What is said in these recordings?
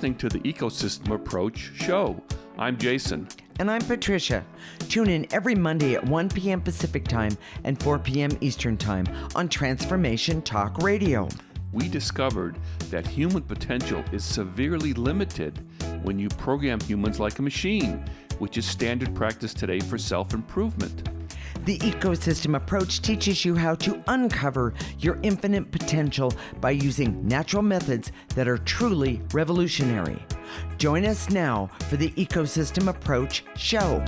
listening to the Ecosystem Approach show. I'm Jason. And I'm Patricia. Tune in every Monday at 1 p.m. Pacific Time and 4 p.m. Eastern Time on Transformation Talk Radio. We discovered that human potential is severely limited when you program humans like a machine, which is standard practice today for self-improvement. The Ecosystem Approach teaches you how to uncover your infinite potential by using natural methods that are truly revolutionary. Join us now for the Ecosystem Approach show.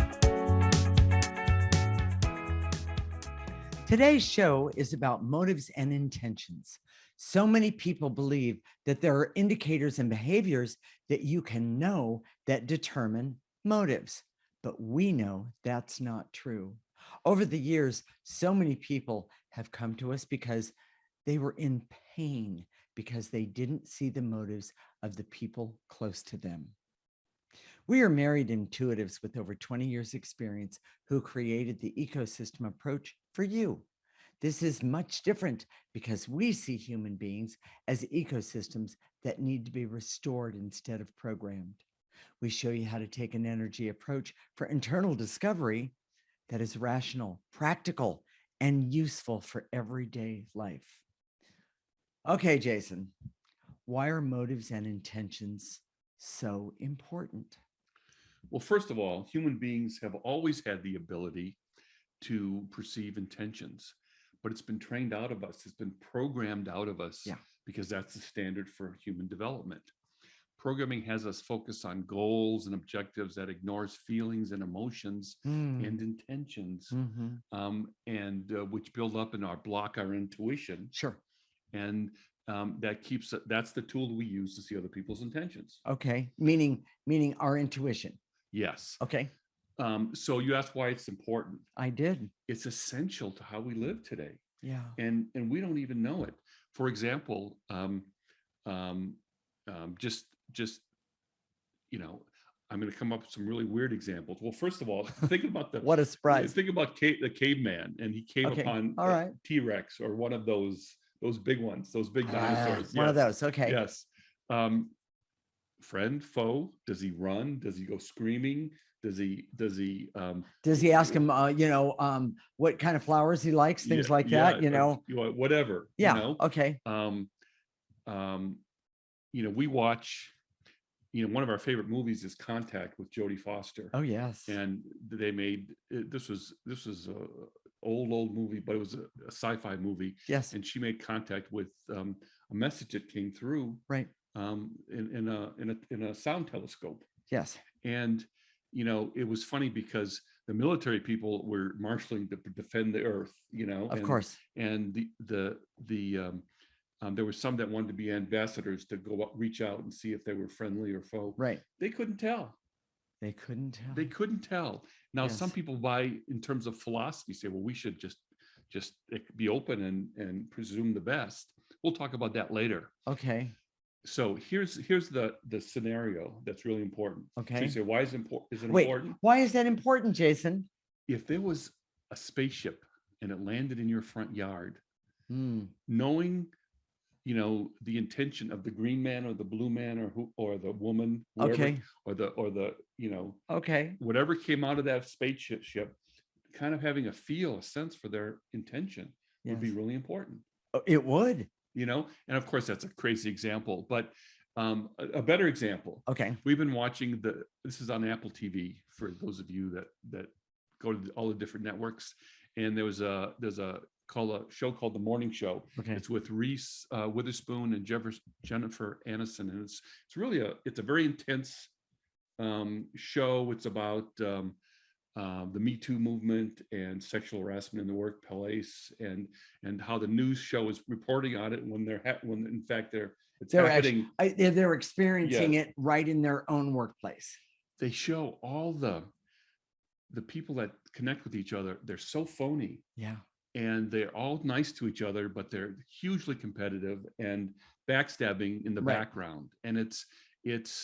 Today's show is about motives and intentions. So many people believe that there are indicators and behaviors that you can know that determine motives, but we know that's not true. Over the years, so many people have come to us because they were in pain because they didn't see the motives of the people close to them. We are married intuitives with over 20 years experience who created the Ecosystem Approach for you. This is much different because we see human beings as ecosystems that need to be restored instead of programmed. We show you how to take an energy approach for internal discovery that is rational, practical, and useful for everyday life. Okay, Jason, why are motives and intentions so important? Well, first of all, human beings have always had the ability to perceive intentions, but it's been trained out of us. It's been programmed out of us because that's the standard for human development. Programming has us focus on goals and objectives that ignores feelings and emotions and intentions, which build up in block our intuition. Sure. And that's the tool we use to see other people's intentions. Okay. Meaning our intuition. Yes. Okay. So you asked why it's important. I did. It's essential to how we live today. Yeah. And we don't even know it. For example, I'm going to come up with some really weird examples. Well, first of all, think about what a surprise. Think about the caveman, and he came upon T-Rex or one of those big ones, those big dinosaurs. One of those. Okay. Yes. Friend, foe? Does he run? Does he go screaming? Does he ask him, what kind of flowers he likes, things like that, whatever. Yeah. Okay. We watch, one of our favorite movies is Contact with Jodie Foster. Oh yes. And they made, this was a old movie, but it was a sci-fi movie. Yes. And she made contact with a message that came through. Right. In a sound telescope. Yes. And it was funny because the military people were marshaling to defend the earth, Of course. And there were some that wanted to be ambassadors to go reach out and see if they were friendly or foe. Right. They couldn't tell. They couldn't tell. Now, some people in terms of philosophy, say, well, we should just be open and presume the best. We'll talk about that later. Okay. So here's the scenario that's really important. Okay. So you say, why is it important? Wait, why is that important, Jason? If there was a spaceship and it landed in your front yard, knowing, the intention of the green man or the blue man or the woman, whoever, whatever came out of that spaceship, kind of having a sense for their intention would be really important. It would. And of course that's a crazy example, but a better example. Okay. We've been watching this is on Apple TV for those of you that go to all the different networks. And there's a show called The Morning Show. Okay. It's with Reese Witherspoon and Jennifer Aniston, and it's really a very intense show. It's about the Me Too movement and sexual harassment in the workplace, and how the news show is reporting on it when in fact it's happening. They're experiencing it right in their own workplace. They show all the people that connect with each other. They're so phony. Yeah. And they're all nice to each other, but they're hugely competitive and backstabbing in the background. And it's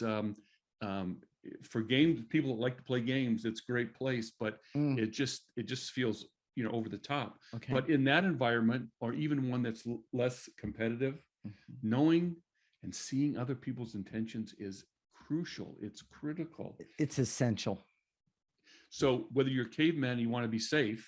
for games, people that like to play games, it's a great place, but it just feels, over the top. Okay. But in that environment, or even one that's less competitive, knowing and seeing other people's intentions is crucial. It's critical. It's essential. So whether you're a caveman, you want to be safe,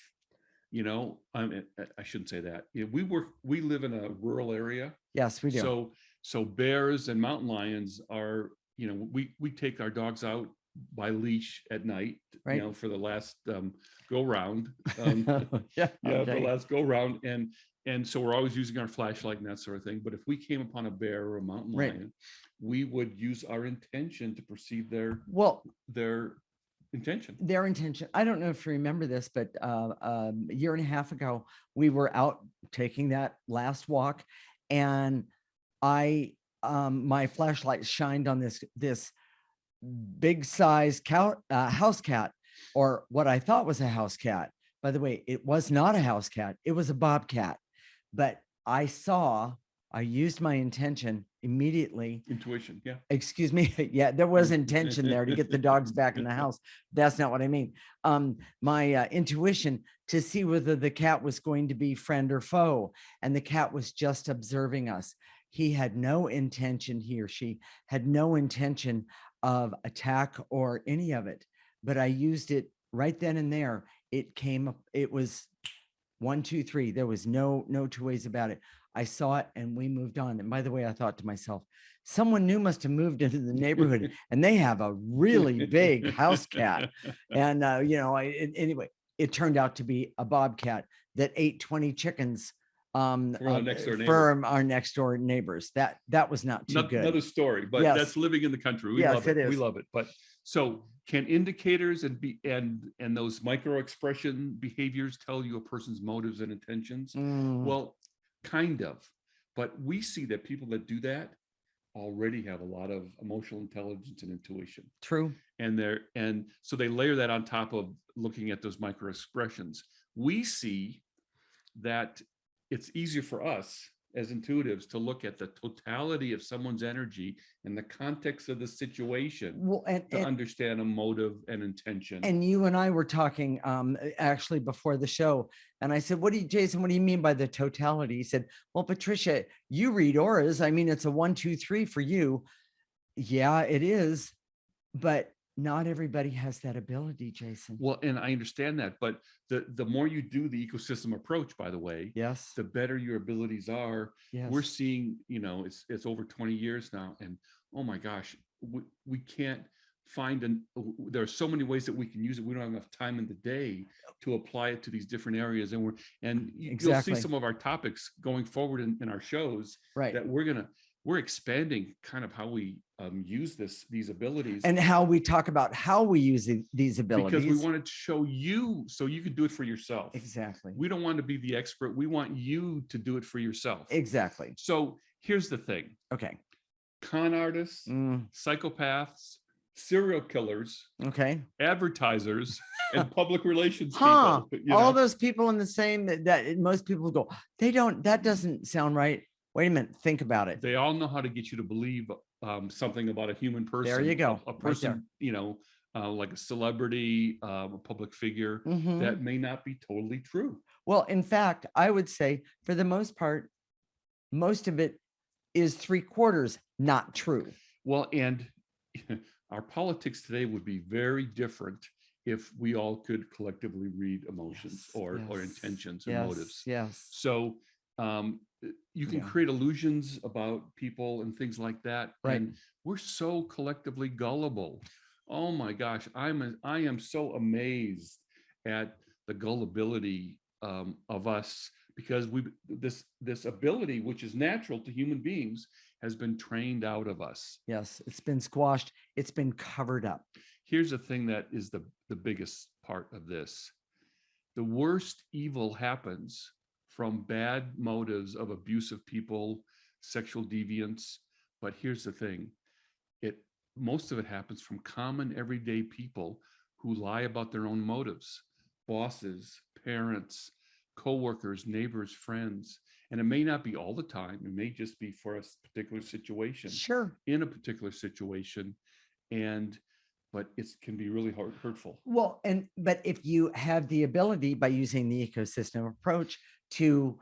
I shouldn't say that. We live in a rural area. Yes, we do. So bears and mountain lions are, we take our dogs out by leash at night, right, for the last go round. yeah, okay. The last go round. And so we're always using our flashlight and that sort of thing. But if we came upon a bear or a mountain lion, we would use our intention to perceive their intention. Their intention. I don't know if you remember this, but a year and a half ago, we were out taking that last walk, and my flashlight shined on this big size house cat, or what I thought was a house cat. By the way, it was not a house cat. It was a bobcat. But I used my intention immediately. Intuition. Yeah. Excuse me. Yeah, there was intention there to get the dogs back in the house. That's not what I mean. My intuition to see whether the cat was going to be friend or foe. And the cat was just observing us. He had no intention, he or she had no intention of attack or any of it. But I used it right then and there. It came up. It was 1, 2, 3. There was no two ways about it. I saw it and we moved on. And by the way, I thought to myself, someone new must have moved into the neighborhood and they have a really big house cat. And, anyway, it turned out to be a bobcat that ate 20 chickens from our next door neighbors. That was not too good. Another story, but that's living in the country. We love it. We love it. But so can indicators and those micro expression behaviors tell you a person's motives and intentions? Well, kind of, but we see that people that do that already have a lot of emotional intelligence and intuition. True. And so they layer that on top of looking at those micro expressions. We see that it's easier for us as intuitives to look at the totality of someone's energy and the context of the situation to understand a motive and intention. And you and I were talking actually before the show, and I said, Jason, what do you mean by the totality? He said, well, Patricia, you read auras. I mean, it's a 1, 2, 3 for you. Yeah, it is. But not everybody has that ability, Jason. Well, and I understand that, but the more you do the ecosystem approach, by the way, yes, the better your abilities are. Yes. We're seeing, it's over 20 years now, and oh my gosh, we can't find there are so many ways that we can use it. We don't have enough time in the day to apply it to these different areas, and you'll see some of our topics going forward in our shows, right, that we're expanding kind of how we use these abilities and how we talk about how we use these abilities, because we wanted to show you so you could do it for yourself. Exactly. We don't want to be the expert. We want you to do it for yourself. Exactly. So here's the thing. Okay. Con artists, psychopaths, serial killers, advertisers, and public relations people. All those people in the same that most people go, that doesn't sound right. Wait a minute, think about it. They all know how to get you to believe something about a human person. There you go. A person, right, like a celebrity, a public figure, that may not be totally true. Well, in fact, I would say for the most part, most of it is 3/4 not true. Well, and our politics today would be very different if we all could collectively read emotions or intentions and motives. Yes. So you can create illusions about people and things like that. Right. And we're so collectively gullible. Oh my gosh, I am so amazed at the gullibility of us, because this ability, which is natural to human beings, has been trained out of us. Yes, it's been squashed. It's been covered up. Here's the thing that is the biggest part of this. The worst evil happens from bad motives of abusive people, sexual deviance. But here's the thing. Most of it happens from common everyday people who lie about their own motives. Bosses, parents, coworkers, neighbors, friends. And it may not be all the time. It may just be for a particular situation. Sure. In a particular situation. But it can be really hurtful. Well, but if you have the ability, by using the ecosystem approach, to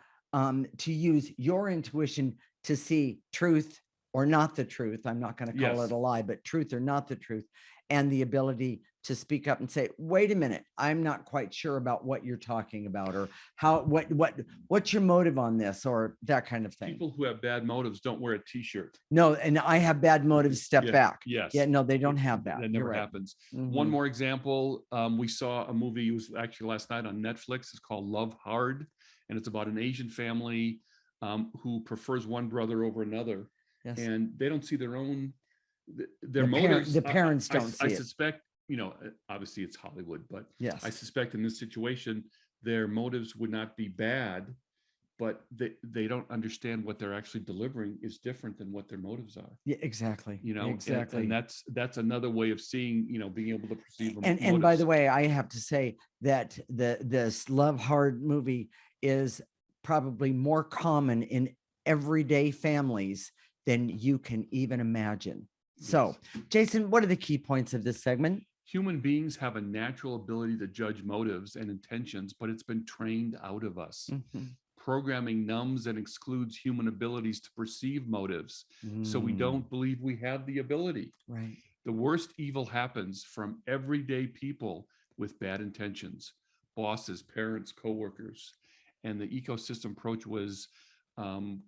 use your intuition to see truth, or not the truth. I'm not going to call Yes. it a lie, but truth or not the truth, and the ability to speak up and say, wait a minute, I'm not quite sure about what you're talking about, or what's your motive on this, or that kind of thing. People who have bad motives don't wear a t-shirt. No, and I have bad motives, step Yeah, back. yes. Yeah, no, they don't have that. That You're never right. happens. One more example. We saw a movie, it was actually last night on Netflix. It's called Love Hard, and it's about an Asian family who prefers one brother over another. Yes. And they don't see their own, their motives. The parents don't see I it. suspect, you know, obviously it's Hollywood, but Yes. I suspect in this situation, their motives would not be bad, but they don't understand what they're actually delivering is different than what their motives are. Yeah, exactly. You know, exactly. and that's another way of seeing, you know, being able to perceive them. And by the way, I have to say that this Love Hard movie is probably more common in everyday families than you can even imagine. So, Jason, what are the key points of this segment? Human beings have a natural ability to judge motives and intentions, but it's been trained out of us. Programming numbs and excludes human abilities to perceive motives. So we don't believe we have the ability. Right. The worst evil happens from everyday people with bad intentions, bosses, parents, coworkers. And the ecosystem approach was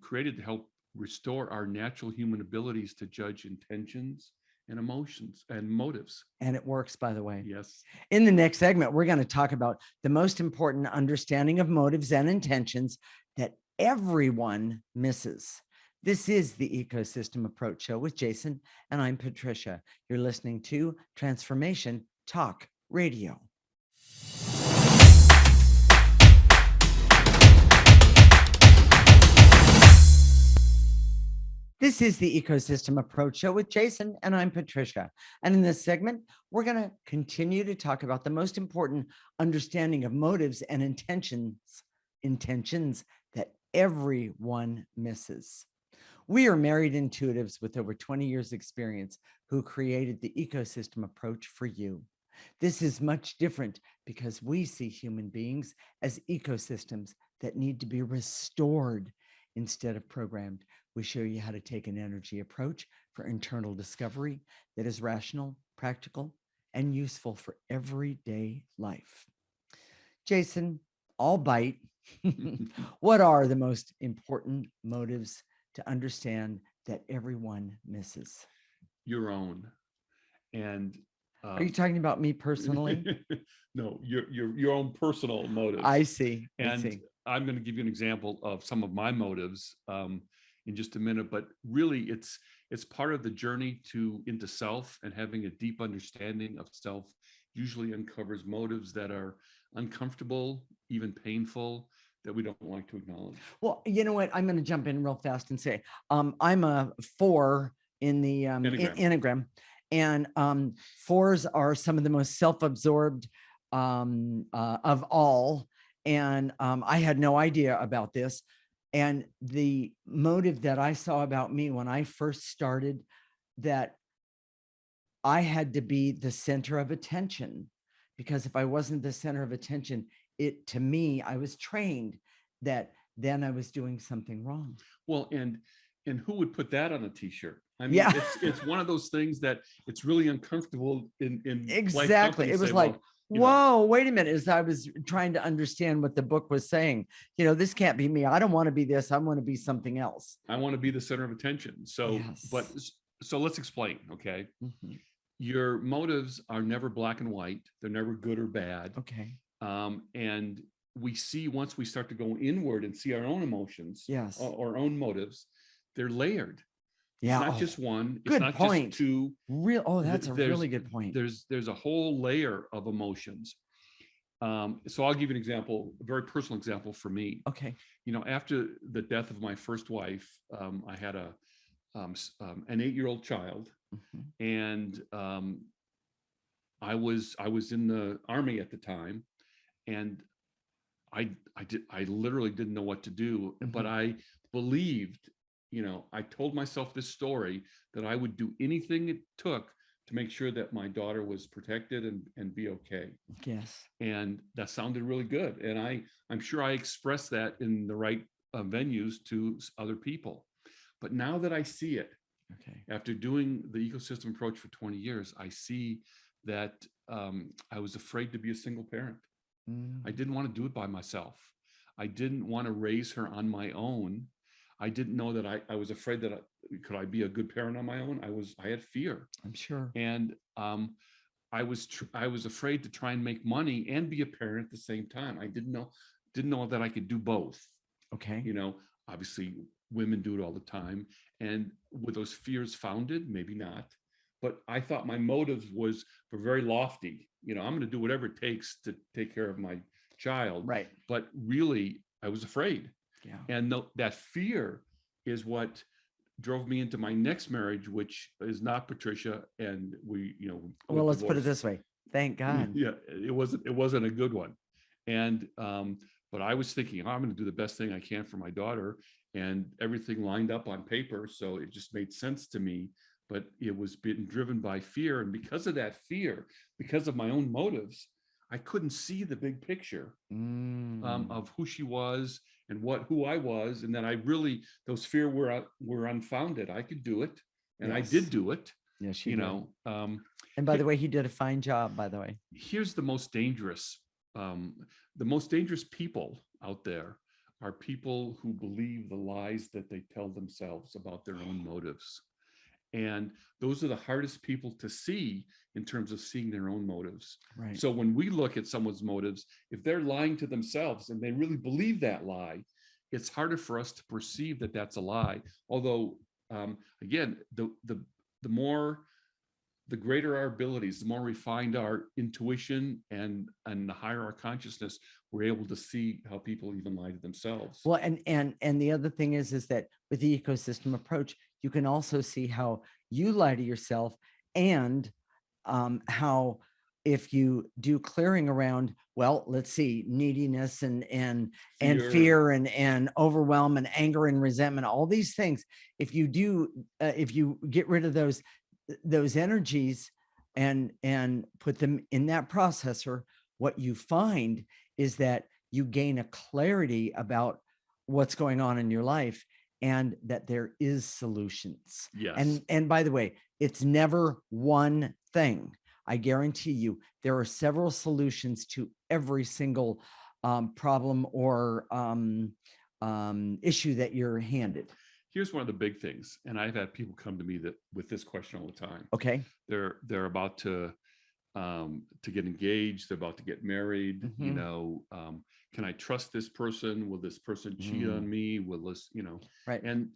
created to help restore our natural human abilities to judge intentions and emotions and motives. And it works, by the way. Yes. In the next segment, we're going to talk about the most important understanding of motives and intentions that everyone misses. This is the Ecosystem Approach Show with Jason, and I'm Patricia. You're listening to Transformation Talk Radio. This is the Ecosystem Approach Show with Jason, and I'm Patricia. And in this segment, we're going to continue to talk about the most important understanding of motives and intentions that everyone misses. We are married intuitives with over 20 years experience who created the Ecosystem Approach for you. This is much different because we see human beings as ecosystems that need to be restored instead of programmed. We show you how to take an energy approach for internal discovery that is rational, practical, and useful for everyday life. Jason, I'll bite. What are the most important motives to understand that everyone misses? Your own. And are you talking about me personally? No, your own personal motives. I see. And I'm going to give you an example of some of my motives in just a minute, but really it's part of the journey into self, and having a deep understanding of self usually uncovers motives that are uncomfortable, even painful, that we don't like to acknowledge. Well, you know what? I'm going to jump in real fast and say, I'm a 4 in the Enneagram. And 4s are some of the most self-absorbed of all. And I had no idea about this. And the motive that I saw about me when I first started, that I had to be the center of attention, because if I wasn't the center of attention, to me, I was trained that then I was doing something wrong. Well, and who would put that on a t-shirt? I mean, it's one of those things that it's really uncomfortable in exactly. It was say, like, whoa, wait a minute. As I was trying to understand what the book was saying, this can't be me. I don't want to be this. I want to be something else. I want to be the center of attention. So, so let's explain. Okay. Your motives are never black and white. They're never good or bad. Okay. And we see, once we start to go inward and see our own emotions, our own motives, they're layered. Yeah. It's not just one. Good it's not point. Just two. That's a really good point. There's a whole layer of emotions. So I'll give you an example, a very personal example for me. Okay. After the death of my first wife, I had an 8-year-old child, and I was in the Army at the time, and I literally didn't know what to do, but I believed, I told myself this story that I would do anything it took to make sure that my daughter was protected and be okay. Yes. And that sounded really good. And I'm sure I expressed that in the right venues to other people. But now that I see it, Okay. After doing the ecosystem approach for 20 years, I see that I was afraid to be a single parent. I didn't want to do it by myself. I didn't want to raise her on my own. I didn't know that I was afraid that could I be a good parent on my own? I had fear. I'm sure. And I was afraid to try and make money and be a parent at the same time. I didn't know that I could do both. Okay. Obviously women do it all the time. And were those fears founded? Maybe not. But I thought my motives were very lofty. I'm going to do whatever it takes to take care of my child. Right. But really, I was afraid. Yeah. And that fear is what drove me into my next marriage, which is not Patricia. And we, well, let's put it this way. Thank God. Yeah, it wasn't a good one. And but I was thinking, I'm going to do the best thing I can for my daughter, and everything lined up on paper, so it just made sense to me. But it was being driven by fear, and because of that fear, because of my own motives, I couldn't see the big picture of who she was and who I was, and that those fears were unfounded. I could do it, and yes. I did do it. Yes, you know. And by the way, he did a fine job. By the way, here's the most dangerous people out there are people who believe the lies that they tell themselves about their own motives. And those are the hardest people to see in terms of seeing their own motives. Right. So when we look at someone's motives, if they're lying to themselves and they really believe that lie, it's harder for us to perceive that that's a lie. Although, again, the greater our abilities, the more refined our intuition and the higher our consciousness, we're able to see how people even lie to themselves. Well, and the other thing is that with the ecosystem approach, you can also see how you lie to yourself, and how if you do clearing around, well, let's see, neediness and fear and overwhelm and anger and resentment, all these things, if you get rid of those energies and put them in that processor, what you find is that you gain a clarity about what's going on in your life, and that there is solutions. Yes. And by the way, it's never one thing. I guarantee you there are several solutions to every single problem or issue that you're handed. Here's one of the big things, and I've had people come to me with this question all the time. Okay. They're about to get engaged. They're about to get married. Mm-hmm. Can I trust this person? Will this person cheat on me? Will this, Right. And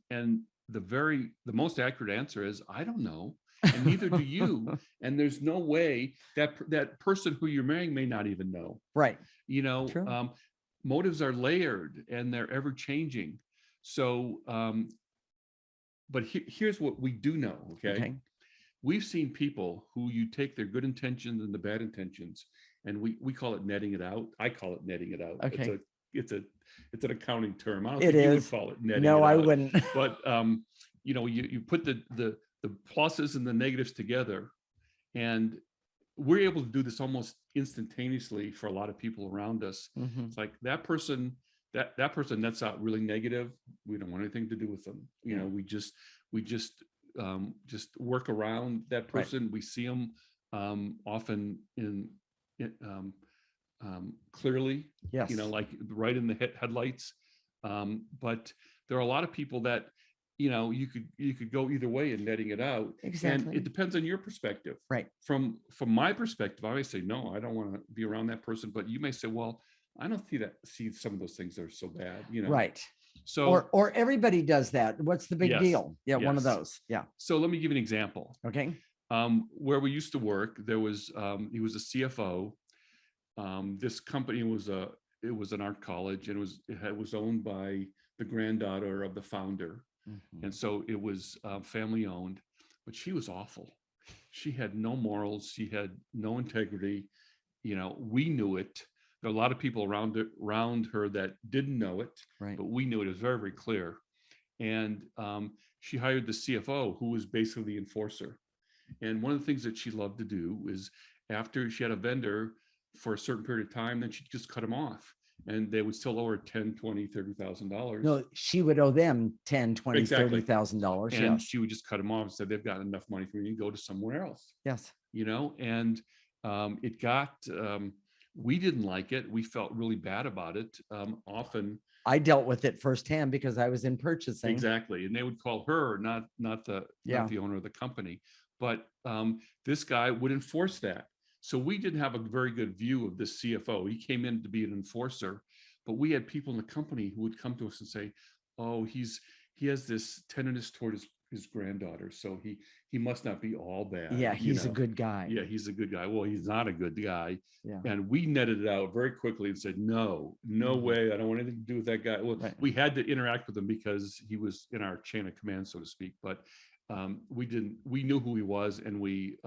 the most accurate answer is, I don't know, and neither do you. And there's no way that person who you're marrying may not even know. Right. True. Motives are layered and they're ever changing. So, but here's what we do know. Okay. We've seen people who you take their good intentions and the bad intentions, and we call it netting it out. I call it netting it out. Okay. It's an accounting term. I don't think you would call it netting it out. No, I wouldn't. But you put the pluses and the negatives together, and we're able to do this almost instantaneously for a lot of people around us. Mm-hmm. It's like that person nets out really negative. We don't want anything to do with them. We just work around that person. Right. We see them often clearly. Yes. Like right in the headlights. But there are a lot of people that you could go either way in netting it out. Exactly. And it depends on your perspective. Right. From my perspective, I always say, no, I don't want to be around that person. But you may say, well, I don't see some of those things that are so bad. Right. So or everybody does that. What's the big deal? Yeah, yes. One of those. Yeah. So let me give you an example. Okay. Where we used to work, there was he was a CFO. This company was an art college, and it was owned by the granddaughter of the founder. Mm-hmm. And so it was family owned, but she was awful. She had no morals. She had no integrity. We knew it. There are a lot of people around her that didn't know it, right. But we knew it. It was very, very clear. And she hired the CFO, who was basically the enforcer. And one of the things that she loved to do is, after she had a vendor for a certain period of time, then she'd just cut him off. and they would still owe her 10, 20, $30,000. No, she would owe them 10, 20, Exactly. $30,000. And Yes. she would just cut them off and said, they've got enough money for me to go to somewhere else. Yes. And it got, we didn't like it. We felt really bad about it. Often I dealt with it firsthand because I was in purchasing. Exactly. And they would call her, not the owner of the company. But this guy would enforce that. So we didn't have a very good view of this CFO. He came in to be an enforcer, but we had people in the company who would come to us and say, oh, he has this tenderness toward his granddaughter, so he must not be all bad. Yeah, he's a good guy. Yeah, he's a good guy. Well, he's not a good guy. Yeah. And we netted it out very quickly and said, no way. I don't want anything to do with that guy. Well, we had to interact with him because he was in our chain of command, so to speak. But we knew who he was, and we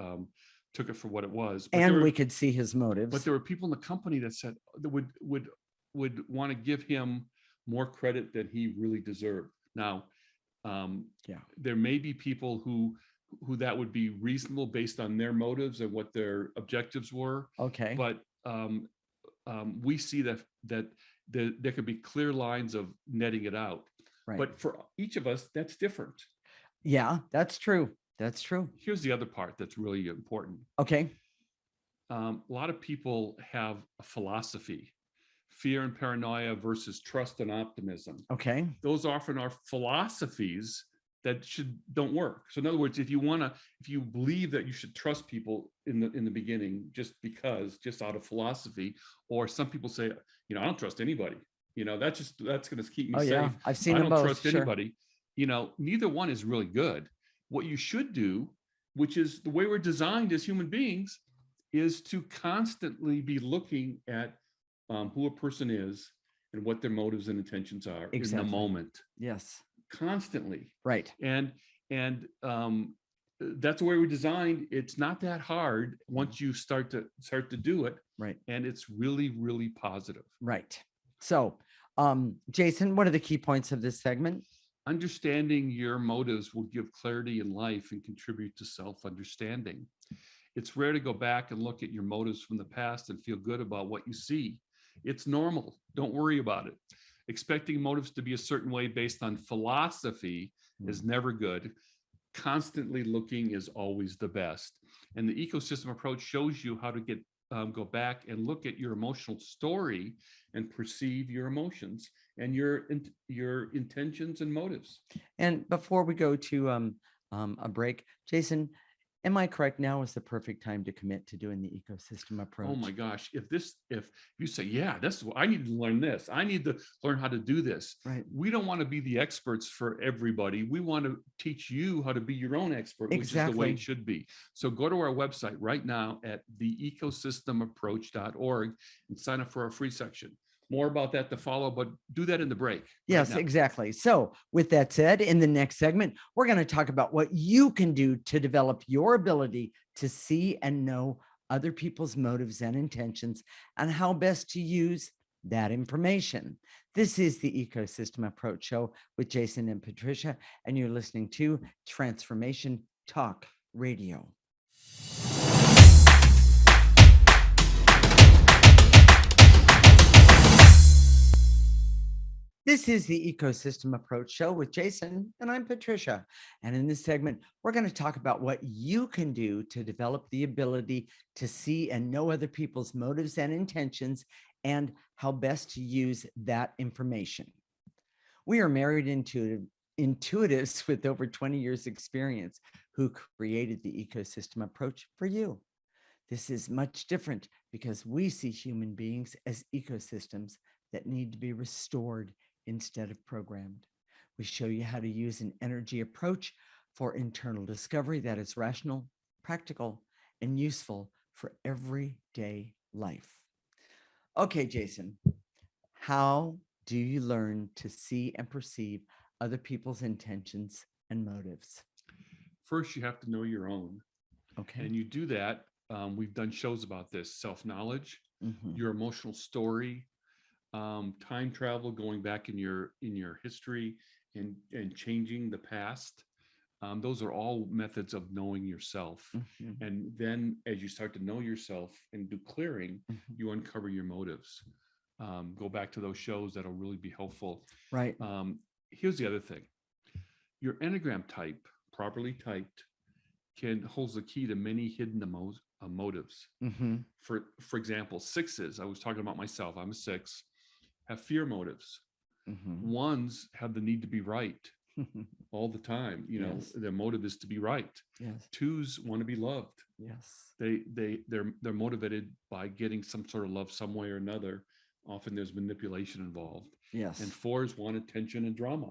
took it for what it was. But we could see his motives. But there were people in the company that said that would want to give him more credit than he really deserved. Now, there may be people who that would be reasonable based on their motives and what their objectives were. Okay. But we see that there could be clear lines of netting it out. Right. But for each of us, that's different. Yeah, that's true. That's true. Here's the other part that's really important. Okay. A lot of people have a philosophy: fear and paranoia versus trust and optimism. Okay. Those often are philosophies that don't work. So in other words, if you believe that you should trust people in the beginning, just out of philosophy, or some people say, I don't trust anybody. That's going to keep me safe. Yeah. I've seen I don't both. trust anybody. Neither one is really good. What you should do, which is the way we're designed as human beings, is to constantly be looking at who a person is and what their motives and intentions are in the moment. Yes. Constantly. Right. And that's the way we're designed. It's not that hard once you start to do it. Right. And it's really, really positive. Right. So, Jason, what are the key points of this segment? Understanding your motives will give clarity in life and contribute to self-understanding. It's rare to go back and look at your motives from the past and feel good about what you see. It's normal. Don't worry about it. Expecting motives to be a certain way based on philosophy is never good. Constantly looking is always the best. And the ecosystem approach shows you how to go back and look at your emotional story and perceive your emotions and your intentions and motives. And before we go to a break, Jason, am I correct? Now is the perfect time to commit to doing the ecosystem approach. Oh my gosh. If you say, yeah, I need to learn this. I need to learn how to do this. Right. We don't want to be the experts for everybody. We want to teach you how to be your own expert, Exactly. Which is the way it should be. So go to our website right now at theecosystemapproach.org and sign up for our free section. More about that to follow, but do that in the break. Yes, exactly. So with that said, in the next segment, we're going to talk about what you can do to develop your ability to see and know other people's motives and intentions and how best to use that information. This is the Ecosystem Approach Show with Jason and Patricia, and you're listening to Transformation Talk Radio. This is the Ecosystem Approach Show with Jason, and I'm Patricia. And in this segment, we're going to talk about what you can do to develop the ability to see and know other people's motives and intentions and how best to use that information. We are married intuitives with over 20 years experience who created the Ecosystem Approach for you. This is much different because we see human beings as ecosystems that need to be restored instead of programmed. We show you how to use an energy approach for internal discovery that is rational, practical, and useful for everyday life. Okay, Jason, how do you learn to see and perceive other people's intentions and motives? First, you have to know your own. Okay. And you do that. We've done shows about this: self-knowledge, your emotional story, time travel, going back in your history and changing the past. Those are all methods of knowing yourself. And then as you start to know yourself and do clearing, you uncover your motives. Go back to those shows. That'll really be helpful. Right. Here's the other thing. Your Enneagram type, properly typed, holds the key to many hidden motives. Mm-hmm. For example, 6s, I was talking about myself, I'm a 6, have fear motives. Mm-hmm. 1s have the need to be right all the time. Yes. Their motive is to be right. Yes. 2s want to be loved. Yes. They're motivated by getting some sort of love some way or another. Often there's manipulation involved. Yes. And 4s want attention and drama.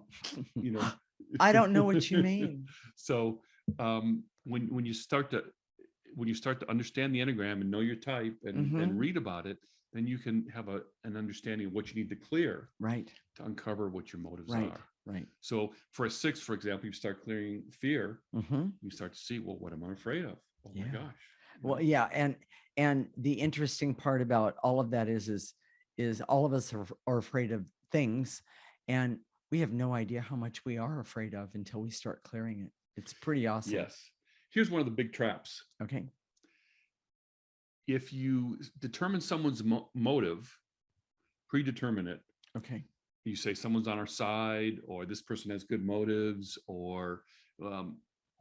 I don't know what you mean. So when you start to understand the Enneagram and know your type and read about it, then you can have an understanding of what you need to clear, right, to uncover what your motives right, are. Right. So for a 6, for example, you start clearing fear. You start to see, well, what am I afraid of? Oh my gosh. Well, yeah, and the interesting part about all of that is all of us are afraid of things, and we have no idea how much we are afraid of until we start clearing it. It's pretty awesome. Yes. Here's one of the big traps. Okay. If you determine someone's motive, predetermine it. Okay. You say someone's on our side, or this person has good motives, or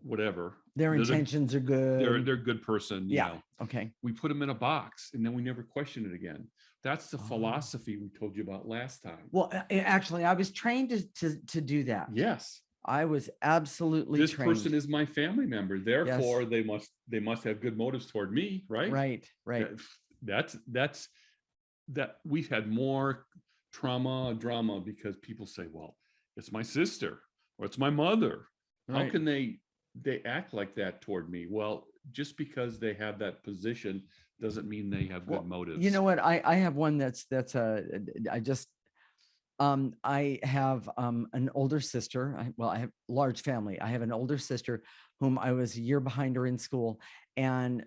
whatever. Their intentions are good. They're a good person. Yeah. Okay. We put them in a box, and then we never question it again. That's the philosophy we told you about last time. Well, actually, I was trained to do that. Yes. I was absolutely this trained. person is my family member, therefore they must have good motives toward me, right? Right. That's we've had more drama because people say, well, it's my sister or it's my mother. Right. How can they act like that toward me? Well, just because they have that position doesn't mean they have good motives. You know what? I have one I have an older sister. I have a large family. I have an older sister whom I was a year behind her in school. And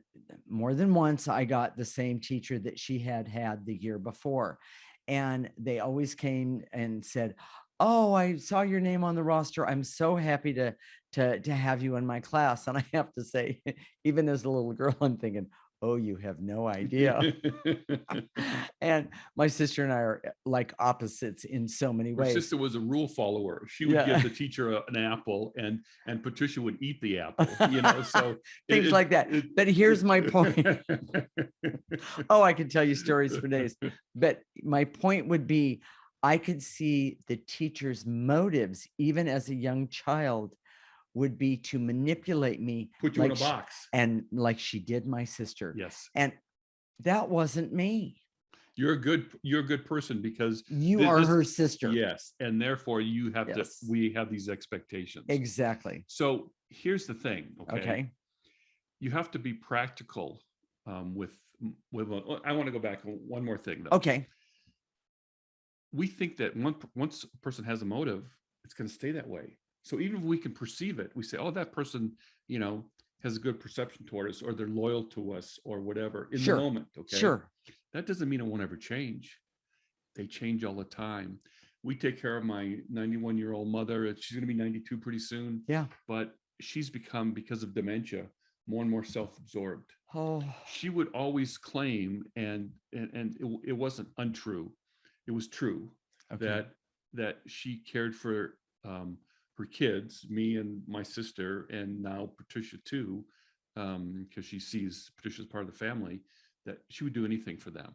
more than once, I got the same teacher that she had the year before. And they always came and said, oh, I saw your name on the roster. I'm so happy to have you in my class. And I have to say, even as a little girl, I'm thinking, oh, you have no idea. And my sister and I are like opposites in so many ways. Her sister was a rule follower. She would give the teacher an apple, and Patricia would eat the apple, so things like that. But here's my point. Oh, I could tell you stories for days. But my point would be, I could see the teacher's motives, even as a young child, would be to manipulate me, put you in a box, and like she did my sister. Yes. And that wasn't me. You're a good person because you are her sister. Yes. And therefore you have we have these expectations. Exactly. So here's the thing. Okay. You have to be practical with I want to go back one more thing though. Okay. We think that once a person has a motive, it's going to stay that way. So even if we can perceive it, we say, oh, that person, has a good perception toward us, or they're loyal to us, or whatever in the moment. Okay. Sure. That doesn't mean it won't ever change. They change all the time. We take care of my 91-year-old mother. She's going to be 92 pretty soon. Yeah. But she's become, because of dementia, more and more self-absorbed. Oh. She would always claim, and it wasn't untrue. It was true. Okay. That she cared for her kids, me and my sister, and now Patricia too, because she sees Patricia's part of the family, that she would do anything for them.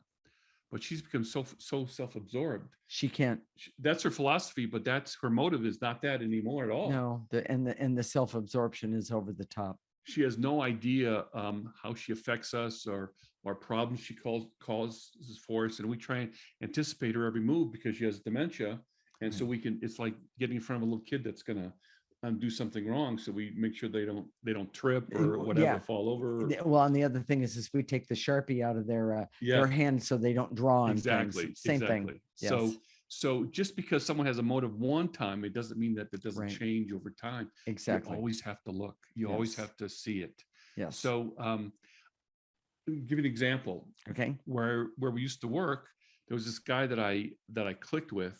But she's become so self-absorbed. She can't. That's her philosophy, but that's her motive is not that anymore at all. No, the self-absorption is over the top. She has no idea how she affects us or problems she causes for us, and we try and anticipate her every move because she has dementia. And so it's like getting in front of a little kid that's going to do something wrong. So we make sure they don't trip or whatever, fall over. Well, and the other thing is we take the Sharpie out of their hand so they don't draw on things. Same thing. Yes. So just because someone has a motive one time, it doesn't mean that it doesn't change over time. Exactly. You always have to look. You always have to see it. Yes. So give you an example. Okay. Where we used to work, there was this guy that I clicked with.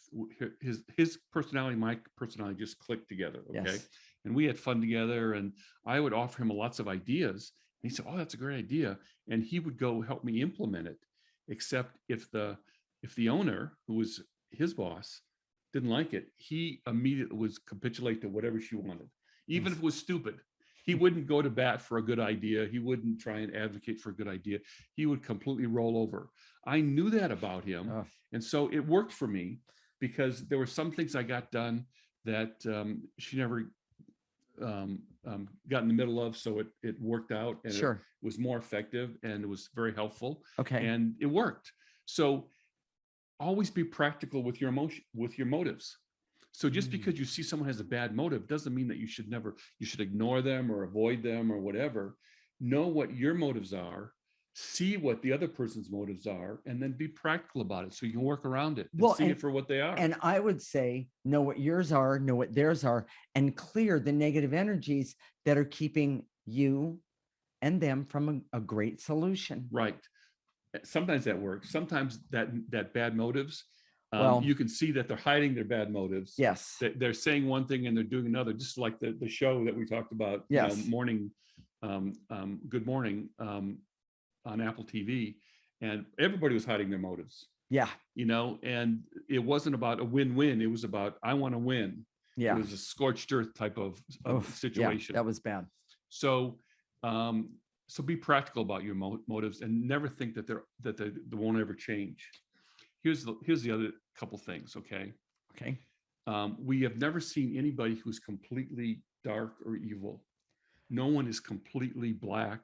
His personality, my personality just clicked together. Okay. Yes. And we had fun together, and I would offer him lots of ideas. And he said, oh, that's a great idea. And he would go help me implement it. Except if the if the owner, who was his boss, didn't like it, he immediately would capitulate to whatever she wanted, even if it was stupid. He wouldn't go to bat for a good idea. He wouldn't try and advocate for a good idea. He would completely roll over. I knew that about him. And so it worked for me because there were some things I got done that she never got in the middle of. So it worked out, and it was more effective, and it was very helpful. And it worked. So always be practical with your emotion, with your motives. So just because you see someone has a bad motive doesn't mean that you should ignore them or avoid them or whatever. Know what your motives are, see what the other person's motives are, and then be practical about it so you can work around it and see it for what they are. And I would say, know what yours are, know what theirs are, and clear the negative energies that are keeping you and them from a great solution. Right. Sometimes that works. Sometimes that bad motives, you can see that they're hiding their bad motives. Yes. They're saying one thing and they're doing another, just like the show that we talked about, morning, Good Morning, on Apple TV, and everybody was hiding their motives. Yeah. And it wasn't about a win-win. It was about, I want to win. Yeah. It was a scorched earth type of situation. Yeah, that was bad. So, so be practical about your motives and never think that they won't ever change. Here's the other couple things. Okay. We have never seen anybody who's completely dark or evil. No one is completely black,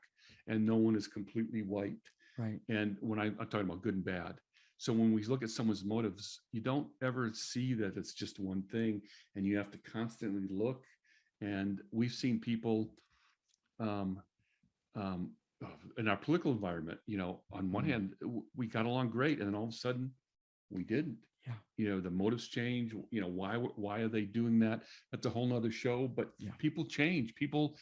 and no one is completely white. Right. And when I'm talking about good and bad. So when we look at someone's motives, you don't ever see that it's just one thing, and you have to constantly look. And we've seen people in our political environment, on one hand, we got along great, and then all of a sudden we didn't. Yeah. The motives change. Why are they doing that? That's a whole nother show. But people change. People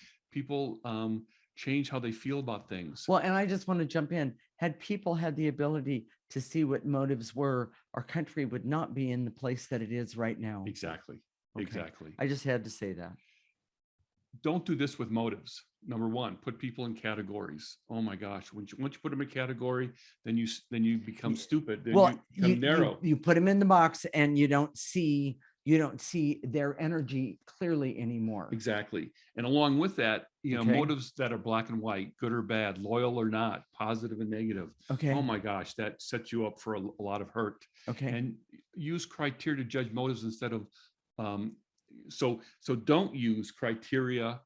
change how they feel about things. Well, and I just want to jump in. Had people had the ability to see what motives were, our country would not be in the place that it is right now. Exactly. Exactly. I just had to say that. Don't do this with motives. Number one, put people in categories. Oh my gosh, once you put them in a category, then you become stupid. Then you become narrow. You put them in the box, and you don't see their energy clearly anymore. Exactly. And along with that, motives that are black and white, good or bad, loyal or not, positive and negative. Oh my gosh, that sets you up for a lot of hurt. And use criteria to judge motives instead of so don't use criteria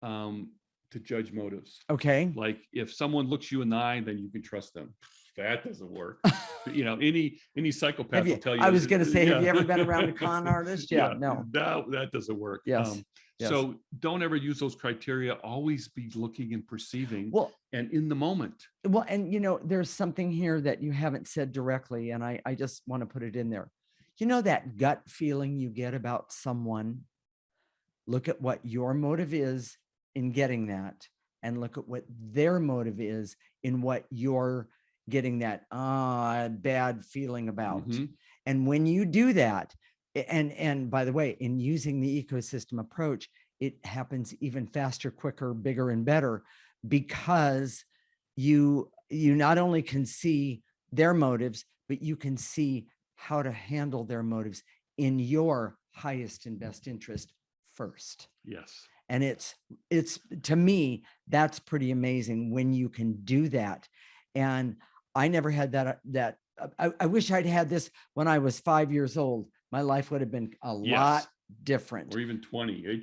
to judge motives. Like if someone looks you in the eye, then you can trust them. That doesn't work. Any psychopath will tell you. I was going to say, have you ever been around a con artist? No, that doesn't work. Yes. So don't ever use those criteria. Always be looking and perceiving and in the moment. Well, and there's something here that you haven't said directly, and I just want to put it in there. That gut feeling you get about someone, look at what your motive is in getting that, and look at what their motive is in what you're getting that bad feeling about. And when you do that, and by the way, in using the ecosystem approach, it happens even faster, quicker, bigger, and better, because you not only can see their motives, but you can see how to handle their motives in your highest and best interest first. Yes. And it's to me, that's pretty amazing when you can do that. And I never had that. I wish I'd had this when I was 5 years old. My life would have been a lot different. Or even 20.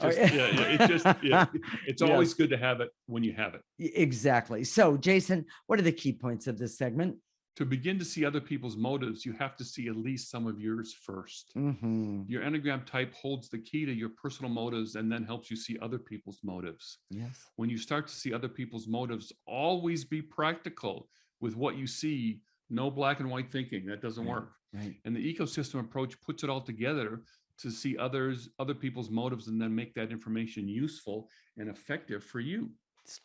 It's always good to have it when you have it. Exactly. So Jason, what are the key points of this segment? To begin to see other people's motives, you have to see at least some of yours first. Your Enneagram type holds the key to your personal motives and then helps you see other people's motives. Yes. When you start to see other people's motives, always be practical with what you see. No black and white thinking. That doesn't work. Right. And the ecosystem approach puts it all together to see other people's motives and then make that information useful and effective for you.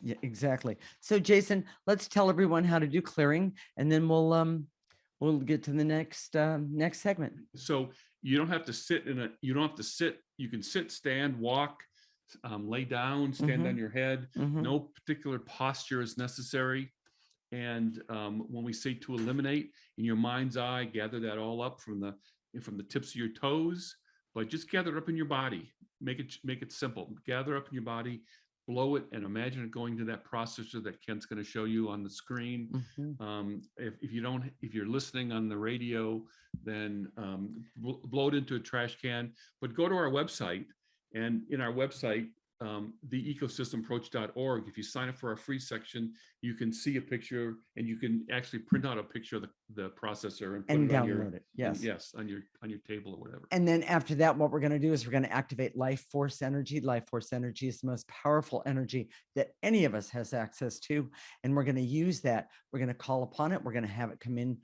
Yeah, exactly. So Jason, let's tell everyone how to do clearing, and then we'll get to the next segment. So you don't have to sit you can sit, stand, walk, lay down, stand on your head. No particular posture is necessary. And when we say to eliminate, in your mind's eye, gather that all up from the tips of your toes, but just gather it up in your body. Make it simple. Gather up in your body, blow it, and imagine it going to that processor that Kent's going to show you on the screen. If you're listening on the radio, then blow it into a trash can. But go to our website, and in our website, theecosystemapproach.org. If you sign up for our free section, you can see a picture, and you can actually print out a picture of the processor and put it on download it. Yes, on your table or whatever. And then after that, what we're going to do is we're going to activate life force energy. Life force energy is the most powerful energy that any of us has access to, and we're going to use that. We're going to call upon it. We're going to have it come in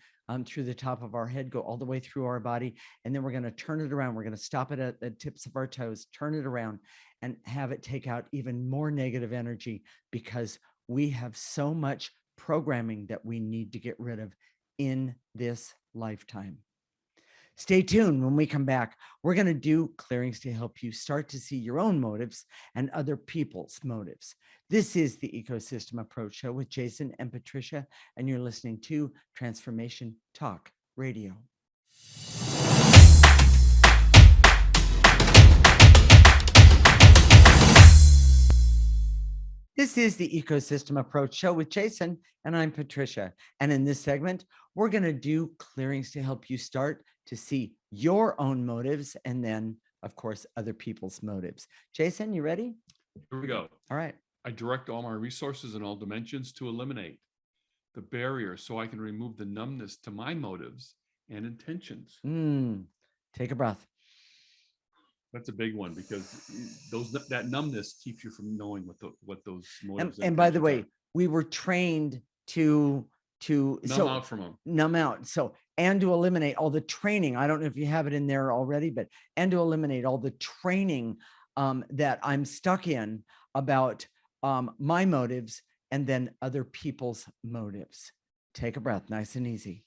through the top of our head, go all the way through our body, and then we're going to turn it around. We're going to stop it at the tips of our toes, turn it around, and have it take out even more negative energy, because we have so much programming that we need to get rid of in this lifetime. Stay tuned. When we come back, we're going to do clearings to help you start to see your own motives and other people's motives. This is the Ecosystem Approach Show with Jason and Patricia, and you're listening to Transformation Talk Radio. This is the Ecosystem Approach Show with Jason, and I'm Patricia. And in this segment, we're going to do clearings to help you start to see your own motives, and then, of course, other people's motives. Jason, you ready? Here we go. All right. I direct all my resources in all dimensions to eliminate the barrier so I can remove the numbness to my motives and intentions. Take a breath. That's a big one, because that numbness keeps you from knowing what those motives and by the way, we were trained to numb out from them. Numb out. So, and to eliminate all the training. I don't know if you have it in there already, but and to eliminate all the training that I'm stuck in about my motives and then other people's motives. Take a breath, nice and easy.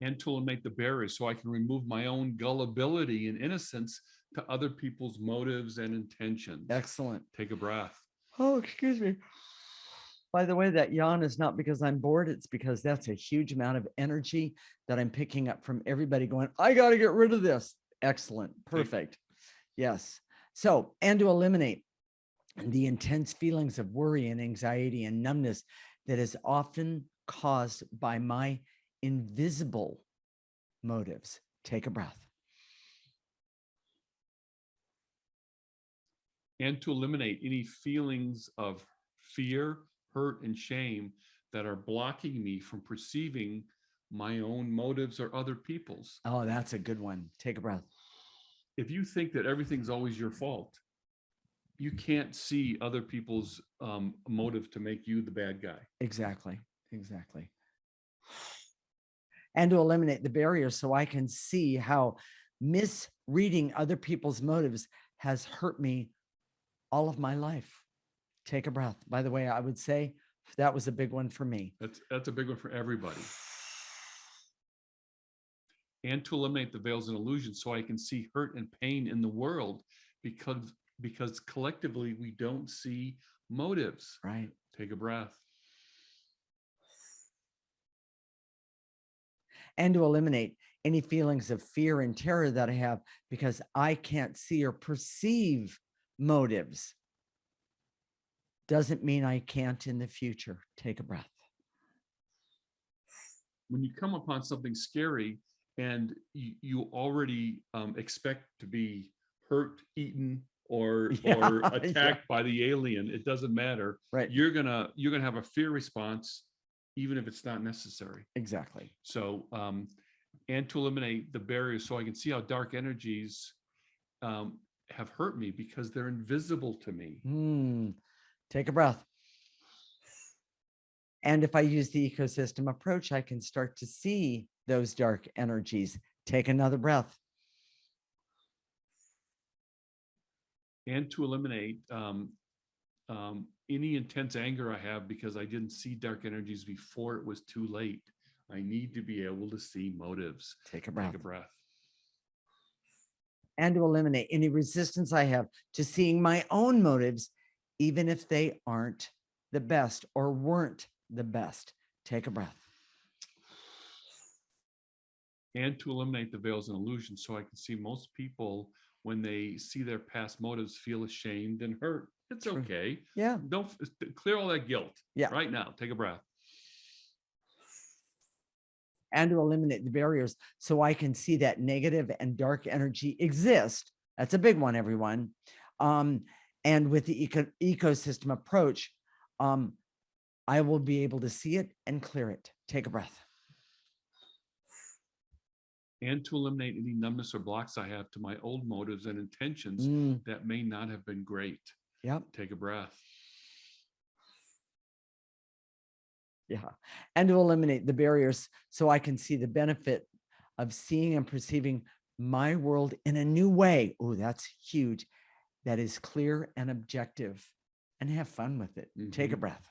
And to eliminate the barriers so I can remove my own gullibility and innocence to other people's motives and intentions. Excellent. Take a breath. Oh, excuse me. By the way, that yawn is not because I'm bored. It's because that's a huge amount of energy that I'm picking up from everybody going, I got to get rid of this. Excellent. Perfect. Yes. So, and to eliminate the intense feelings of worry and anxiety and numbness that is often caused by my invisible motives. Take a breath. And to eliminate any feelings of fear, hurt, and shame that are blocking me from perceiving my own motives or other people's. Oh, that's a good one. Take a breath. If you think that everything's always your fault, you can't see other people's motive to make you the bad guy. Exactly. And to eliminate the barriers so I can see how misreading other people's motives has hurt me all of my life. Take a breath. By the way, I would say that was a big one for me. That's a big one for everybody. And to eliminate the veils and illusions so I can see hurt and pain in the world, because collectively we don't see motives. Right. Take a breath. And to eliminate any feelings of fear and terror that I have because I can't see or perceive motives. Doesn't mean I can't in the future. Take a breath. When you come upon something scary and you already expect to be hurt, eaten, or attacked by the alien, it doesn't matter. Right. You're gonna have a fear response, even if it's not necessary. Exactly. So, and to eliminate the barriers so I can see how dark energies have hurt me because they're invisible to me. Take a breath. And if I use the ecosystem approach, I can start to see those dark energies. Take another breath. And to eliminate any intense anger I have because I didn't see dark energies before it was too late. I need to be able to see motives. Take a breath. Take a breath. And to eliminate any resistance I have to seeing my own motives, even if they aren't the best or weren't the best. Take a breath. And to eliminate the veils and illusions, so I can see most people, when they see their past motives, feel ashamed and hurt. It's True. okay. Yeah. Don't clear all that guilt. Yeah. Right now. Take a breath. And to eliminate the barriers so I can see that negative and dark energy exist. That's a big one, everyone. And with the ecosystem approach, I will be able to see it and clear it. Take a breath. And to eliminate any numbness or blocks I have to my old motives and intentions that may not have been great. Yep. Take a breath. Yeah. And to eliminate the barriers so I can see the benefit of seeing and perceiving my world in a new way. Oh, that's huge. That is clear and objective, and have fun with it. Take a breath.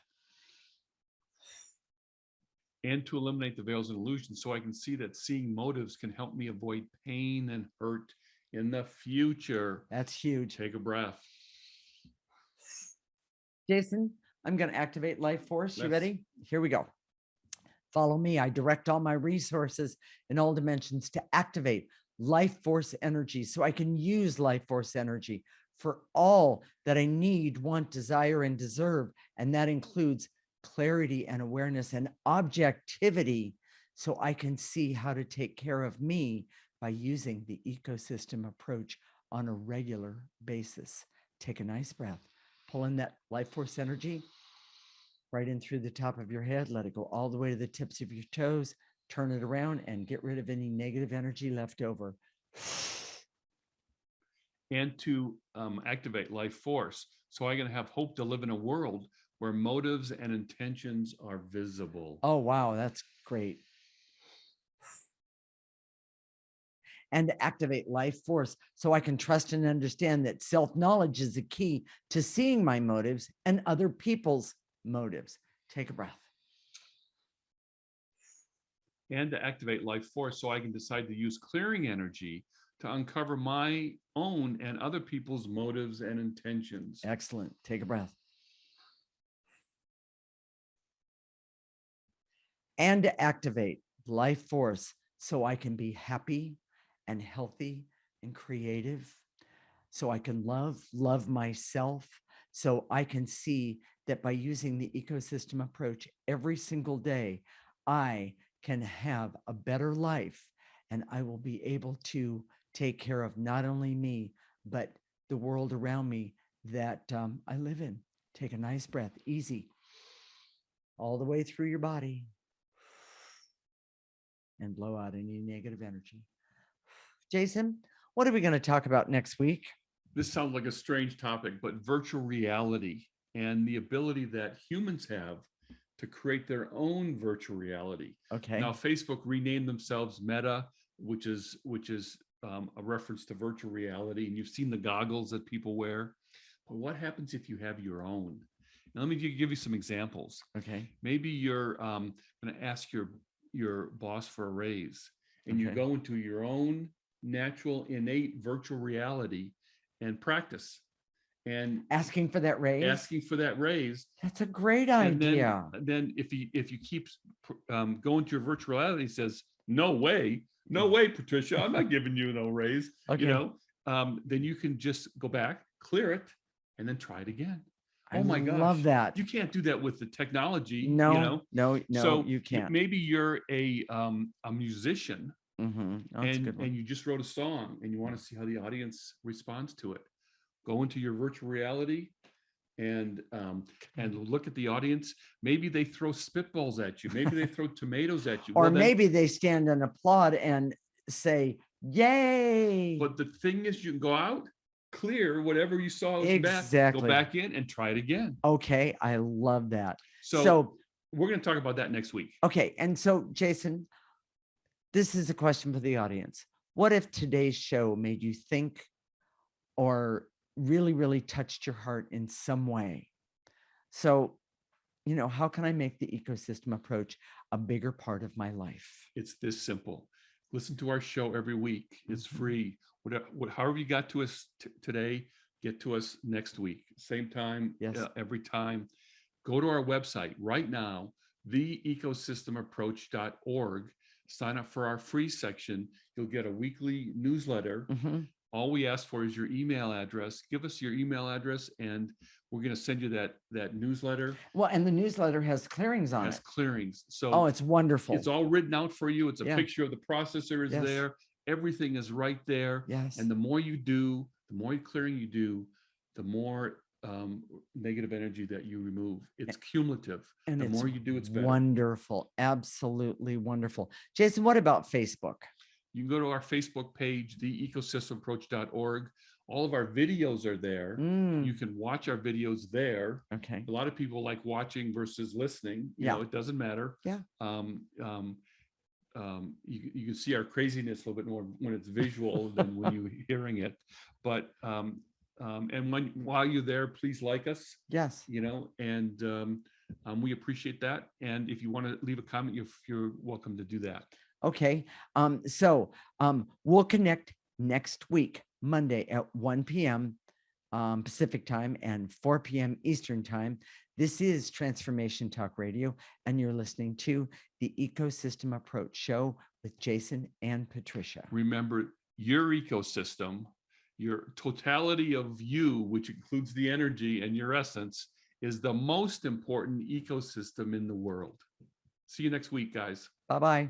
And to eliminate the veils and illusions so I can see that seeing motives can help me avoid pain and hurt in the future. That's huge. Take a breath. Jason, I'm going to activate life force. You ready? Here we go. Follow me. I direct all my resources in all dimensions to activate life force energy so I can use life force energy for all that I need, want, desire, and deserve. And that includes clarity and awareness and objectivity so I can see how to take care of me by using the ecosystem approach on a regular basis. Take a nice breath. Pull in that life force energy right in through the top of your head. Let it go all the way to the tips of your toes. Turn it around and get rid of any negative energy left over. And to activate life force so I can have hope to live in a world where motives and intentions are visible. Oh, wow. That's great. And to activate life force so I can trust and understand that self-knowledge is the key to seeing my motives and other people's motives. Take a breath. And to activate life force so I can decide to use clearing energy to uncover my own and other people's motives and intentions. Excellent. Take a breath. And to activate life force so I can be happy and healthy and creative, so I can love myself, so I can see that by using the ecosystem approach every single day, I can have a better life, and I will be able to take care of not only me, but the world around me that I live in. Take a nice breath, easy, all the way through your body, and blow out any negative energy. Jason, what are we going to talk about next week? This sounds like a strange topic, but virtual reality and the ability that humans have to create their own virtual reality. Okay. Now, Facebook renamed themselves Meta, which is a reference to virtual reality, and you've seen the goggles that people wear. But what happens if you have your own? Now, let me give you some examples. Okay. Maybe you're going to ask your boss for a raise, and you go into your own natural, innate virtual reality and practice. And asking for that raise. That's a great idea. And then if you keep going to your virtual reality, it says, no way, Patricia, I'm not giving you no raise. Okay. Then you can just go back, clear it, and then try it again. Oh my gosh. Love that. You can't do that with the technology. No, so you can't. Maybe you're a musician. Oh, and you just wrote a song and you want to see how the audience responds to it. Go into your virtual reality and look at the audience. Maybe they throw spitballs at you. Maybe they throw tomatoes at you. Or maybe they stand and applaud and say, yay. But the thing is, you can go out, clear whatever you saw back, go back in and try it again. Okay, I love that. So we're going to talk about that next week. Okay, and so Jason, this is a question for the audience. What if today's show made you think or really, really touched your heart in some way? So, how can I make the ecosystem approach a bigger part of my life? It's this simple. Listen to our show every week. It's free. However you got to us today, get to us next week. Same time, every time. go to our website right now, theecosystemapproach.org. Sign up for our free section. You'll get a weekly newsletter. Mhm. All we ask for is your email address. Give us your email address, and we're going to send you that newsletter. Well, and the newsletter has clearings on it. Clearings. So oh, it's wonderful. It's all written out for you. It's a Yeah. picture of the processor is Yes. there. Everything is right there. Yes. And the more you do, the more clearing you do, the more negative energy that you remove. It's cumulative. And the it's more you do, it's better. Wonderful. Absolutely wonderful. Jason, what about Facebook? You can go to our Facebook page, theecosystemapproach.org. All of our videos are there. You can watch our videos there. Okay. A lot of people like watching versus listening. You know, it doesn't matter. Yeah. You can see our craziness a little bit more when it's visual than when you're hearing it. But and while you're there, please like us. Yes. You know, and we appreciate that. And if you want to leave a comment, you're welcome to do that. Okay. So we'll connect next week, Monday at 1 p.m. Pacific time and 4 p.m. Eastern time. This is Transformation Talk Radio, and you're listening to the Ecosystem Approach Show with Jason and Patricia. Remember, your ecosystem, your totality of you, which includes the energy and your essence, is the most important ecosystem in the world. See you next week, guys. Bye-bye.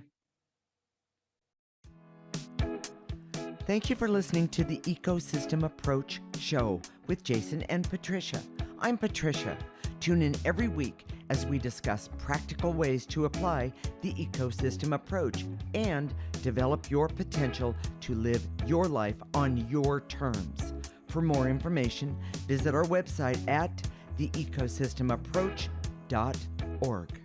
Thank you for listening to the Ecosystem Approach Show with Jason and Patricia. I'm Patricia. Tune in every week as we discuss practical ways to apply the ecosystem approach and develop your potential to live your life on your terms. For more information, visit our website at theecosystemapproach.org.